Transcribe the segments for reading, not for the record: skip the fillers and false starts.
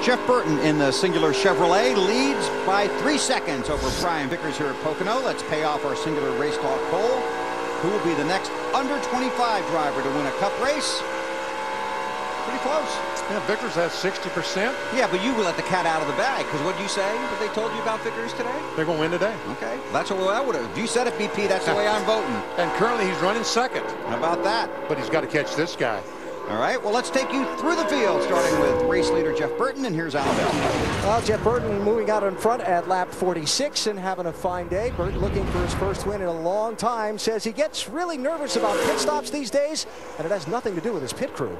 Jeff Burton in the singular Chevrolet leads by 3 seconds over Brian Vickers here at Pocono. Let's pay off our singular race talk poll. Who will be the next under 25 driver to win a cup race? Pretty close. Yeah, Vickers has 60%. Yeah, but you let the cat out of the bag, because what did you say that they told you about Vickers today? They're going to win today. Okay, that's what I would have. If you said it, BP, that's the way I'm voting. And currently he's running second. How about that? But he's got to catch this guy. All right, well, let's take you through the field, starting with race leader Jeff Burton, and here's Alan Bell. Well, Jeff Burton moving out in front at lap 46 and having a fine day. Burton looking for his first win in a long time. Says he gets really nervous about pit stops these days, and it has nothing to do with his pit crew.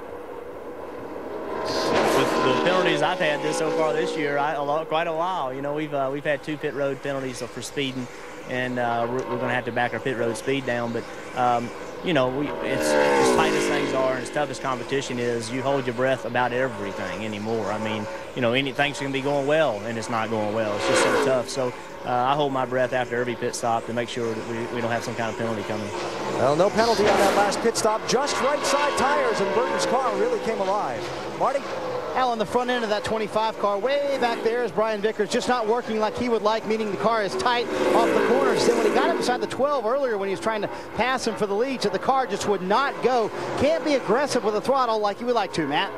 With the penalties I've had so far this year, quite a while. You know, we've had 2 pit road penalties for speeding, and we're going to have to back our pit road speed down. But you know, it's as tight as things are and as tough as competition is, you hold your breath about everything anymore. I mean, you know, things can be going well and it's not going well. It's just so tough. So I hold my breath after every pit stop to make sure that we don't have some kind of penalty coming. Well, no penalty on that last pit stop. Just right side tires, and Burton's car really came alive. Marty? Al, on the front end of that 25 car, way back there is Brian Vickers, just not working like he would like, meaning the car is tight off the corners. Then when he got up beside the 12 earlier when he was trying to pass him for the lead, so the car just would not go. Can't be aggressive with the throttle like you would like to, Matt.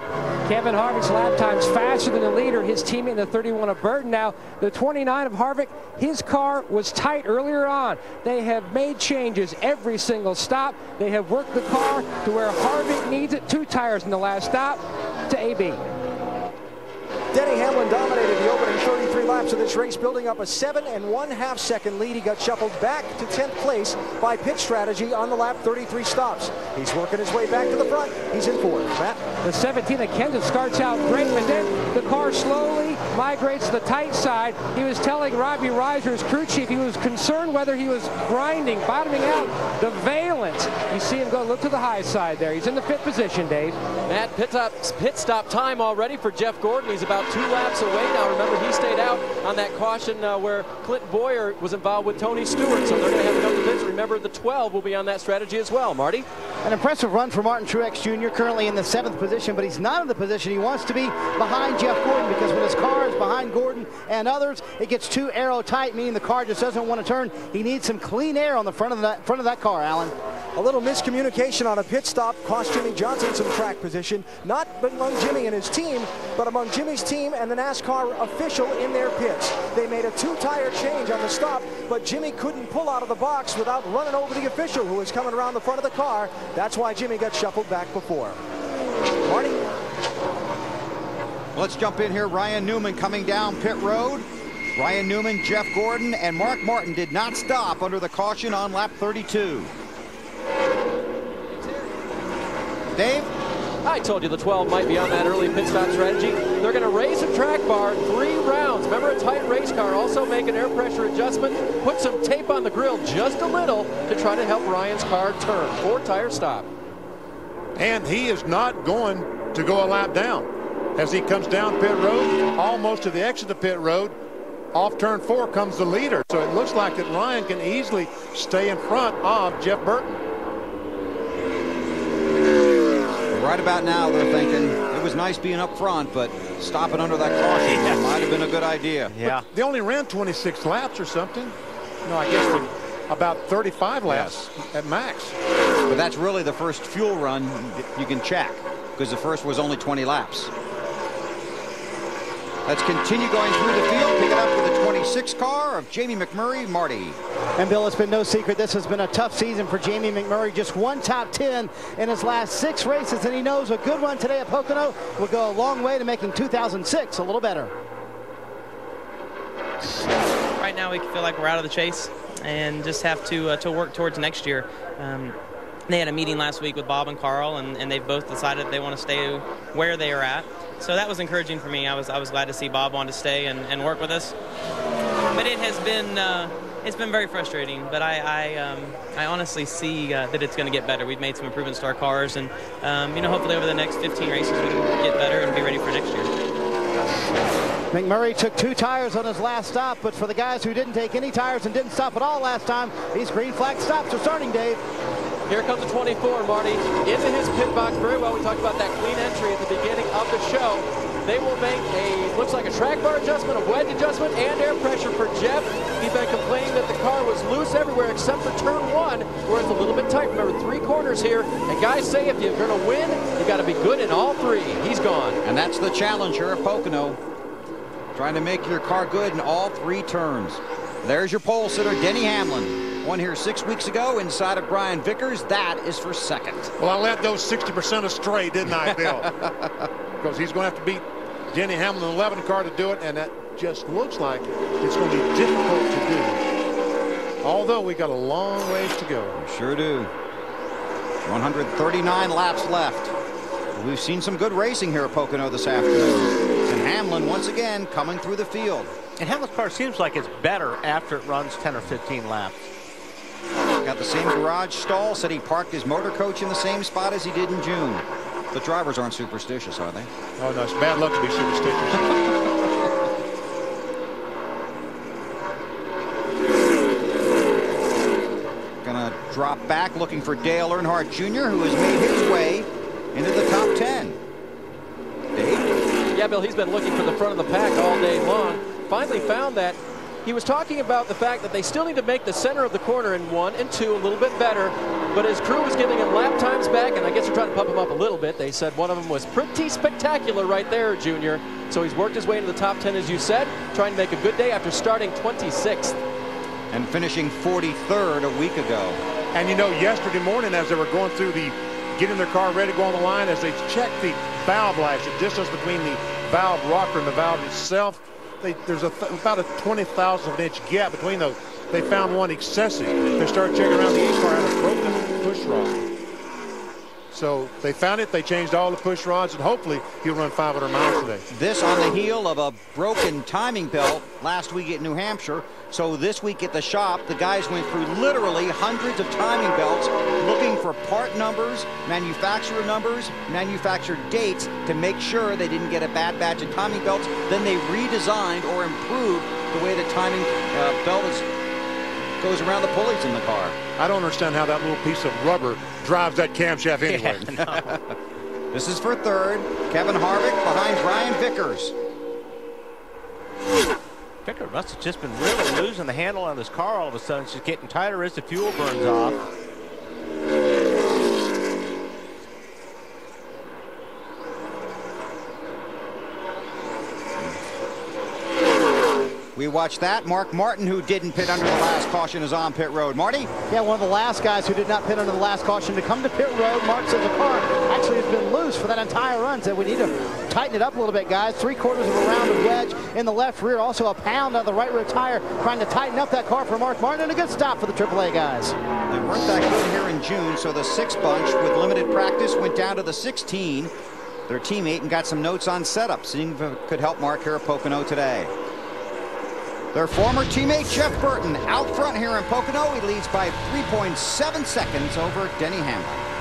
Kevin Harvick's lap time's faster than the leader, his teammate in the 31 of Burton. Now, the 29 of Harvick, his car was tight earlier on. They have made changes every single stop. They have worked the car to where Harvick needs it. 2 tires in the last stop to AB. Denny Hamlin dominated the opening 33 laps of this race, building up a 7 1/2 second lead. He got shuffled back to 10th place by pit strategy on the lap 33 stops. He's working his way back to the front. He's in 4th. Matt? The 17 of Kenseth starts out great, but then the car slowly migrates to the tight side. He was telling Robbie Reiser's crew chief he was concerned whether he was grinding, bottoming out the valence. You see him go look to the high side there. He's in the pit position, Dave. Matt, pit stop time already for Jeff Gordon. He's about 2 laps away now. Remember, he stayed out on that caution where Clinton Boyer was involved with Tony Stewart, so they're going to have to come to pits. Remember, the 12 will be on that strategy as well. Marty? An impressive run for Martin Truex Jr., currently in the 7th position, but he's not in the position he wants to be behind Jeff Gordon, because when his car is behind Gordon and others, it gets too aero-tight, meaning the car just doesn't want to turn. He needs some clean air on the front of that car, Alan. A little miscommunication on a pit stop cost Jimmy Johnson some track position, not among Jimmy and his team, but among Jimmy's team and the NASCAR official in their pits. They made a 2-tire change on the stop, but Jimmy couldn't pull out of the box without running over the official who was coming around the front of the car. That's why Jimmy got shuffled back before. Marty? Let's jump in here. Ryan Newman coming down pit road. Ryan Newman, Jeff Gordon, and Mark Martin did not stop under the caution on lap 32. Dave? I told you the 12 might be on that early pit stop strategy. They're going to raise the track bar 3 rounds. Remember, a tight race car. Also make an air pressure adjustment. Put some tape on the grill just a little to try to help Ryan's car turn. 4-tire stop. And he is not going to go a lap down. As he comes down pit road, almost to the exit of pit road, off turn 4 comes the leader. So it looks like that Ryan can easily stay in front of Jeff Burton. Right about now, they're thinking it was nice being up front, but stopping under that caution might have been a good idea. Yeah. But they only ran 26 laps or something. No, I guess about 35 laps at max. But that's really the first fuel run you can check, because the first was only 20 laps. Let's continue going through the field, pick it up with the 26 car of Jamie McMurray, Marty. And Bill, it's been no secret this has been a tough season for Jamie McMurray. Just 1 top 10 in his last 6 races, and he knows a good run today at Pocono will go a long way to making 2006 a little better. Right now we feel like we're out of the chase and just have to work towards next year. They had a meeting last week with Bob and Carl, and they've both decided they want to stay where they are at. So that was encouraging for me. I was glad to see Bob wanted to stay and work with us. But it has been it's been very frustrating. But I honestly see that it's going to get better. We've made some improvements to our cars, and you know, hopefully over the next 15 races we can get better and be ready for next year. McMurray took 2 tires on his last stop, but for the guys who didn't take any tires and didn't stop at all last time, these green flag stops are starting, Dave. Here comes the 24, Marty, into his pit box very well. We talked about that clean entry at the beginning of the show. They will make a Looks like a track bar adjustment, a wedge adjustment, and air pressure for Jeff. He's been complaining that the car was loose everywhere except for turn 1, where it's a little bit tight. Remember, 3 corners here. And guys say if you're going to win, you got to be good in all 3. He's gone. And that's the challenge here at Pocono. Trying to make your car good in all 3 turns. There's your pole sitter, Denny Hamlin. Won here 6 weeks ago inside of Brian Vickers. That is for second. Well, I let those 60% astray, didn't I, Bill? Because he's going to have to beat Denny Hamlin in the 11 car to do it, and that just looks like it's going to be difficult to do. Although we got a long ways to go. We sure do. 139 laps left. We've seen some good racing here at Pocono this afternoon. And Hamlin once again coming through the field. And Hamlin's car seems like it's better after it runs 10 or 15 laps. Got the same garage stall. Said he parked his motor coach in the same spot as he did in June. The drivers aren't superstitious, are they? Oh, no, it's bad luck to be superstitious. Gonna drop back looking for Dale Earnhardt Jr., who has made his way into the top 10. Dave? Yeah, Bill, he's been looking for the front of the pack all day long. Finally found that. He was talking about the fact that they still need to make the center of the corner in 1 and 2 a little bit better, but his crew was giving him lap times back, and I guess they're trying to pump him up a little bit. They said one of them was pretty spectacular right there, Junior. So he's worked his way into the top 10, as you said, trying to make a good day after starting 26th. And finishing 43rd a week ago. And you know, yesterday morning as they were going through the getting their car ready to go on the line, as they checked the valve lash, the distance between the valve rocker and the valve itself, there's about a 20,000th inch gap between those. They found one excessive. They started checking around the car, had a broken push rod. So they found it. They changed all the push rods, and hopefully he'll run 500 miles today. This on the heel of a broken timing belt last week at New Hampshire. So this week at the shop, the guys went through literally hundreds of timing belts looking for part numbers, manufacturer dates to make sure they didn't get a bad batch of timing belts. Then they redesigned or improved the way the timing belt goes around the pulleys in the car. I don't understand how that little piece of rubber drives that camshaft anyway. Yeah, no. This is for third. Kevin Harvick behind Brian Vickers. Vickers must have just been really losing the handle on this car all of a sudden. It's just getting tighter as the fuel burns off. We watched that. Mark Martin, who didn't pit under the last caution, is on pit road. Marty? Yeah, one of the last guys who did not pit under the last caution to come to pit road. Mark says the car actually has been loose for that entire run. Said we need to tighten it up a little bit, guys. 3/4 of a round of wedge in the left rear. Also a pound on the right rear tire, trying to tighten up that car for Mark Martin. And a good stop for the AAA guys. They weren't that good here in June, so the 6 bunch with limited practice went down to the 16. Their teammate and got some notes on setup, seeing if it could help Mark here at Pocono today. Their former teammate Jeff Burton out front here in Pocono. He leads by 3.7 seconds over Denny Hamlin.